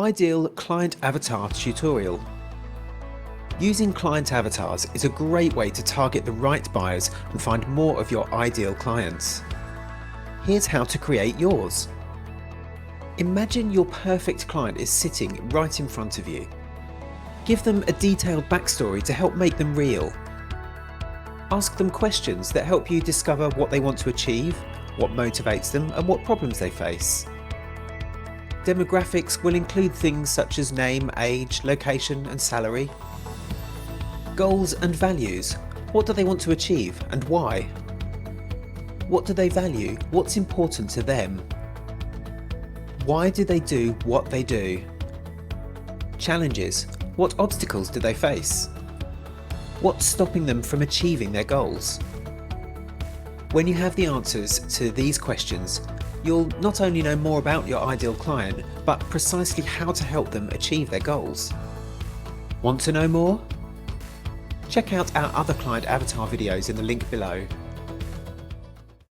Ideal Client Avatar Tutorial. Using client avatars is a great way to target the right buyers and find more of your ideal clients. Here's how to create yours. Imagine your perfect client is sitting right in front of you. Give them a detailed backstory to help make them real. Ask them questions that help you discover what they want to achieve, what motivates them, and what problems they face. Demographics will include things such as name, age, location, and salary. Goals and values. What do they want to achieve and why? What do they value? What's important to them? Why do they do what they do? Challenges. What obstacles do they face? What's stopping them from achieving their goals? When you have the answers to these questions, you'll not only know more about your ideal client, but precisely how to help them achieve their goals. Want to know more? Check out our other client avatar videos in the link below.